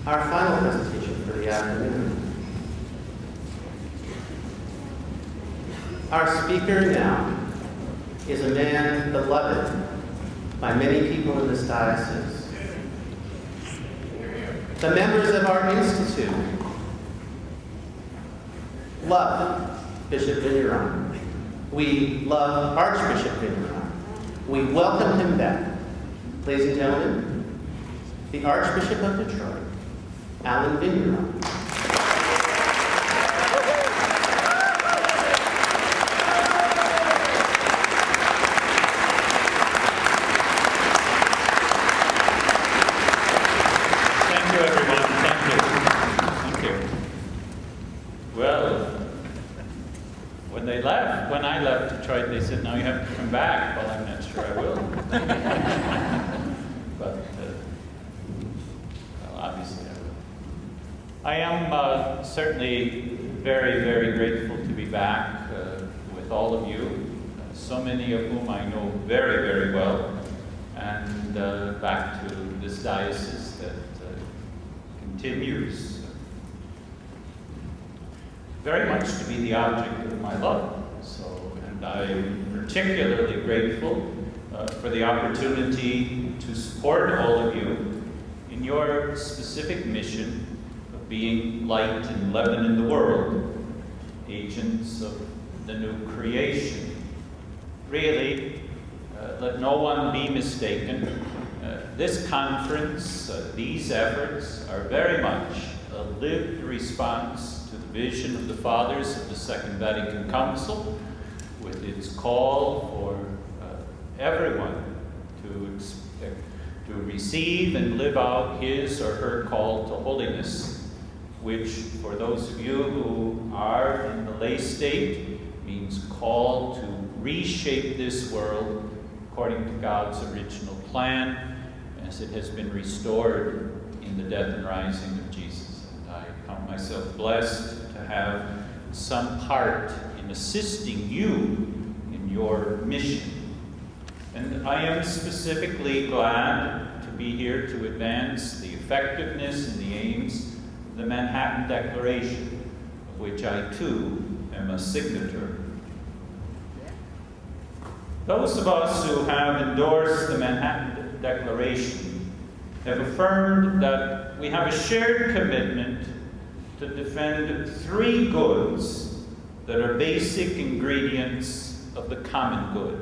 Our final presentation for the afternoon. Our speaker now is a man beloved by many people in this diocese. The members of our institute love Bishop Vigneron. We love Archbishop Vigneron. We welcome him back. Ladies and gentlemen, the Archbishop of Detroit, Allen Vigneron. When I left Detroit, they said, "Now you have to come back." Well, I'm not sure I will. But, well, obviously I will. I am certainly very, very grateful to be back with all of you, so many of whom I know very, very well, and back to this diocese that continues very much to be the object of my love. And I'm particularly grateful for the opportunity to support all of you in your specific mission of being light and leaven in the world, agents of the new creation. Really, let no one be mistaken. This conference, these efforts are very much a lived response to the vision of the Fathers of the Second Vatican Council, with its call for everyone to receive and live out his or her call to holiness, which, for those of you who are in the lay state, means call to reshape this world according to God's original plan, as it has been restored in the death and rising of Jesus. And I count myself blessed to have some part in assisting you in your mission. And I am specifically glad to be here to advance the effectiveness and the aims of the Manhattan Declaration, of which I too am a signatory. Those of us who have endorsed the Manhattan Declaration have affirmed that we have a shared commitment to defend three goods that are basic ingredients of the common good.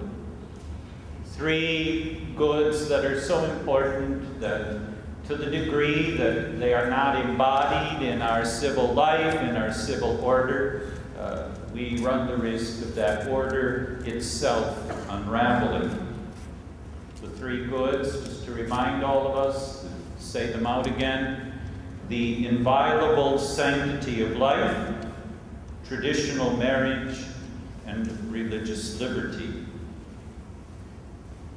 Three goods that are so important that, to the degree that they are not embodied in our civil life, in our civil order, we run the risk of that order itself unraveling. The three goods, just to remind all of us, to say them out again: the inviolable sanctity of life, traditional marriage, and religious liberty.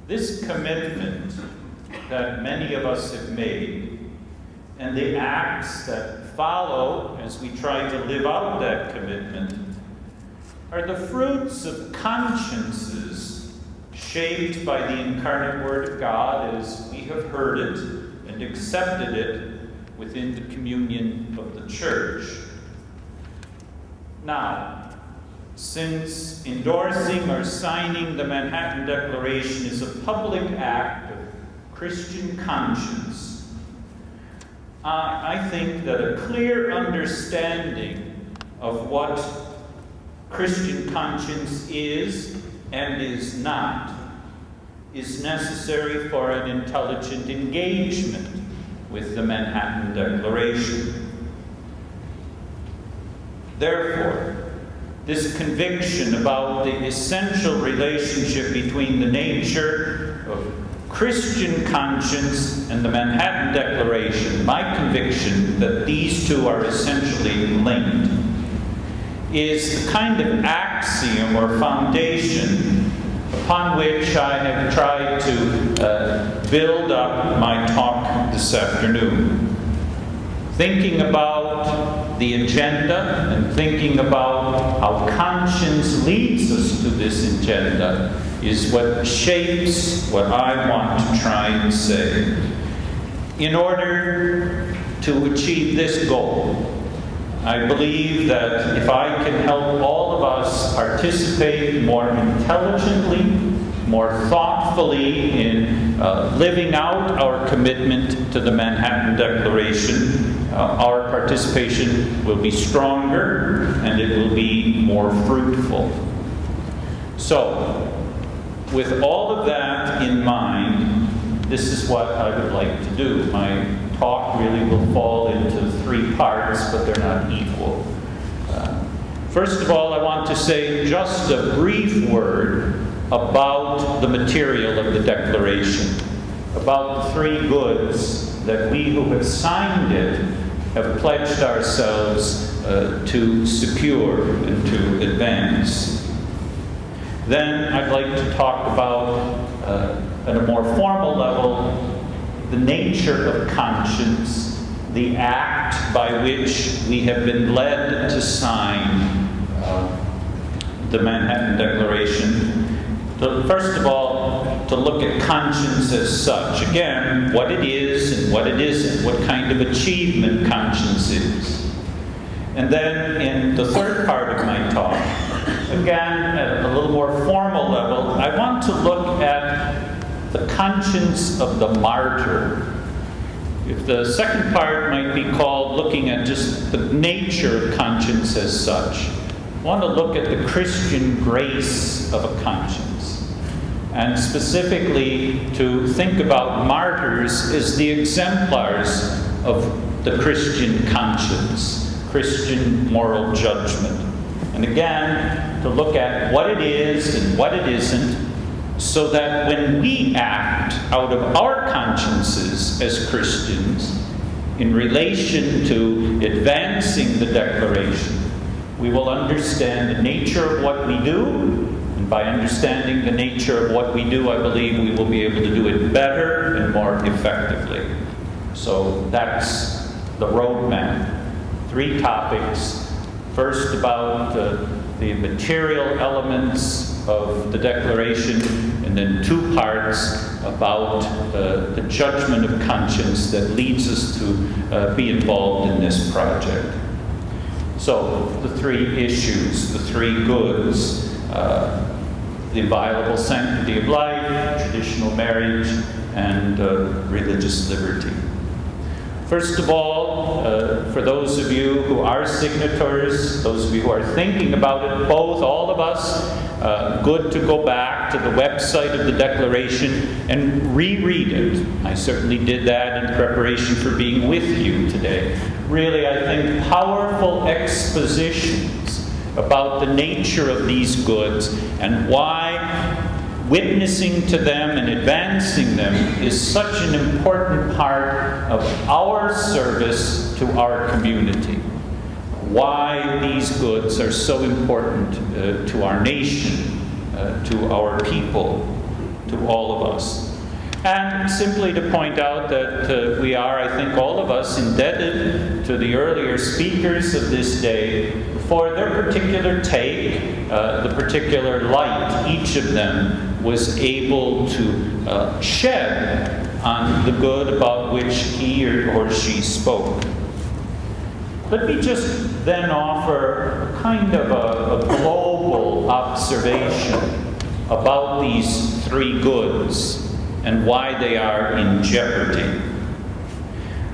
This commitment that many of us have made, and the acts that follow as we try to live out that commitment, are the fruits of consciences shaped by the incarnate Word of God as we have heard it and accepted it within the communion of the Church. Now, since endorsing or signing the Manhattan Declaration is a public act of Christian conscience, I think that a clear understanding of what Christian conscience is and is not is necessary for an intelligent engagement with the Manhattan Declaration. Therefore, this conviction about the essential relationship between the nature of Christian conscience and the Manhattan Declaration, my conviction that these two are essentially linked, is the kind of axiom or foundation upon which I have tried to build up my talk this afternoon. Thinking about the agenda and thinking about how conscience leads us to this agenda is what shapes what I want to try and say. In order to achieve this goal. I believe that if I can help all of us participate more intelligently, more thoughtfully in living out our commitment to the Manhattan Declaration, our participation will be stronger and it will be more fruitful. So, with all of that in mind, this is what I would like to do. My talk really will fall into 3 parts, but they're not equal. First of all, I want to say just a brief word about the material of the Declaration, about the 3 goods that we who have signed it have pledged ourselves to secure and to advance. Then I'd like to talk about, at a more formal level, the nature of conscience, the act by which we have been led to sign the Manhattan Declaration. First of all, to look at conscience as such. Again, what it is and what it isn't, what kind of achievement conscience is. And then in the third part of my talk, again, at a little more formal level, I want to look at the conscience of the martyr. If the second part might be called looking at just the nature of conscience as such, I want to look at the Christian grace of a conscience. And specifically to think about martyrs as the exemplars of the Christian conscience, Christian moral judgment. And again, to look at what it is and what it isn't, so that when we act out of our consciences as Christians in relation to advancing the Declaration, we will understand the nature of what we do, and by understanding the nature of what we do, I believe we will be able to do it better and more effectively. So that's the roadmap. 3 topics. First, about the material elements of the Declaration, and then 2 parts about the judgment of conscience that leads us to be involved in this project. So, the 3 issues, the 3 goods, the inviolable sanctity of life, traditional marriage, and religious liberty. First of all, for those of you who are signatories, those of you who are thinking about it, all of us, good to go back to the website of the Declaration and reread it. I certainly did that in preparation for being with you today. Really, I think powerful expositions about the nature of these goods and why witnessing to them and advancing them is such an important part of our service to our community. Why these goods are so important to our nation, to our people, to all of us. And simply to point out that we are, I think, all of us indebted to the earlier speakers of this day for their particular take, the particular light each of them was able to shed on the good about which he or she spoke. Let me just then offer a kind of a global observation about these 3 goods and why they are in jeopardy.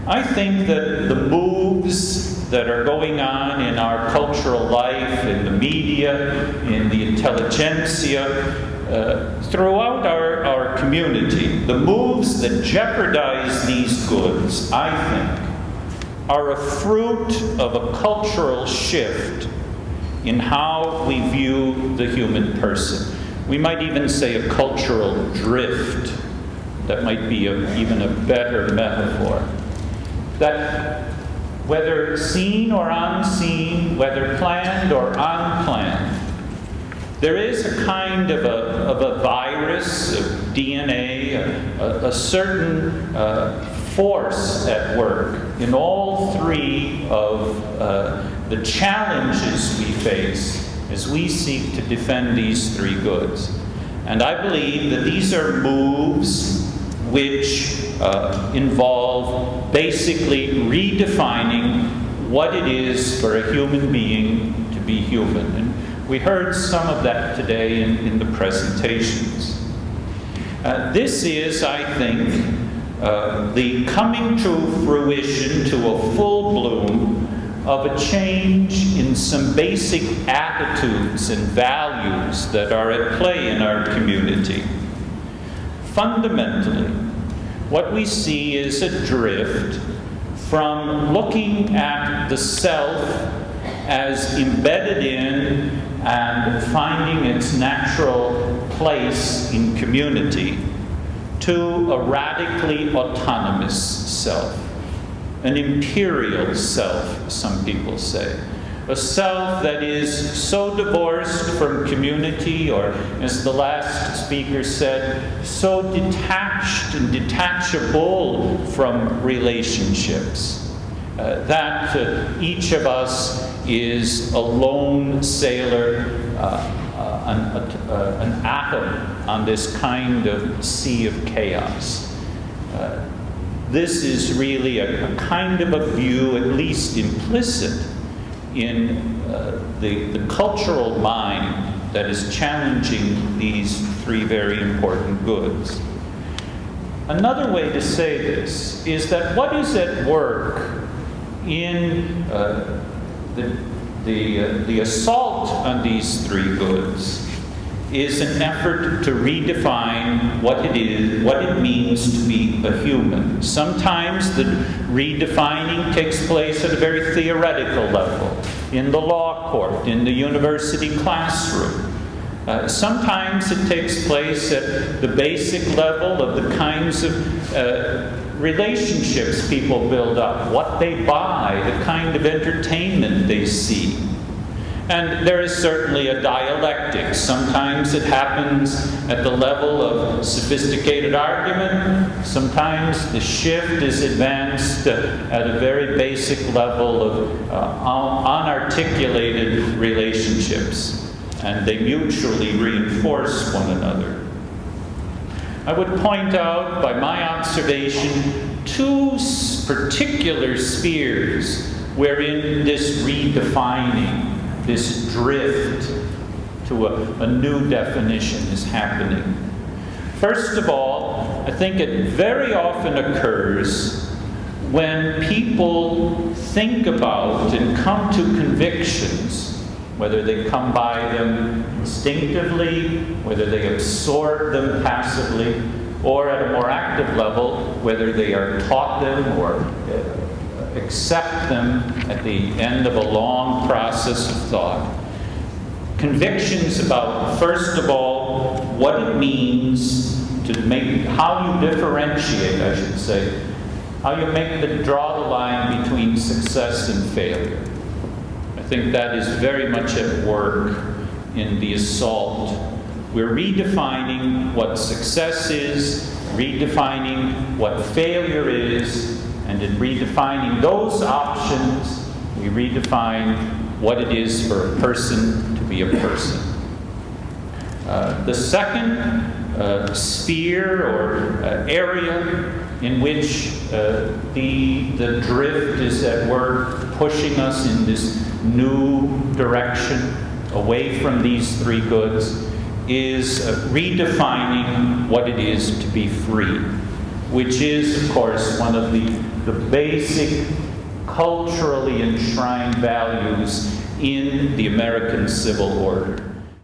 I think that the moves that are going on in our cultural life, in the media, in the intelligentsia, throughout our community, the moves that jeopardize these goods, I think, are a fruit of a cultural shift in how we view the human person. We might even say a cultural drift. That might be even a better metaphor. That whether seen or unseen, whether planned or unplanned, there is a kind of a virus, of DNA, a certain force at work in all 3 of the challenges we face as we seek to defend these 3 goods. And I believe that these are moves which involve basically redefining what it is for a human being to be human. And we heard some of that today in the presentations. This is, I think, the coming to fruition, to a full bloom, of a change in some basic attitudes and values that are at play in our community. Fundamentally, what we see is a drift from looking at the self as embedded in and finding its natural place in community to a radically autonomous self. An imperial self, some people say. A self that is so divorced from community, or as the last speaker said, so detached and detachable from relationships, that each of us is a lone sailor, an atom on this kind of sea of chaos. This is really a kind of a view, at least implicit, in the cultural mind that is challenging these three very important goods. Another way to say this is that what is at work in the assault on these three goods is an effort to redefine what it is, what it means to be a human. Sometimes the redefining takes place at a very theoretical level, in the law court, in the university classroom. Sometimes it takes place at the basic level of the kinds of relationships people build up, what they buy, the kind of entertainment they see. And there is certainly a dialectic. Sometimes it happens at the level of sophisticated argument. Sometimes the shift is advanced at a very basic level of unarticulated relationships. And they mutually reinforce one another. I would point out, by my observation, two particular spheres wherein this redefining, this drift to a new definition is happening. First of all, I think it very often occurs when people think about and come to convictions, whether they come by them instinctively, whether they absorb them passively, or at a more active level, whether they are taught them or accept them at the end of a long process of thought. Convictions about, first of all, what it means to make, how you differentiate, I should say, how you draw the line between success and failure. I think that is very much at work in the assault. We're redefining what success is, redefining what failure is, and in redefining those options, we redefine what it is for a person to be a person. The second sphere or area in which the drift is at work, pushing us in this new direction away from these three goods, is redefining what it is to be free, which is, of course, one of the basic culturally enshrined values in the American civil order.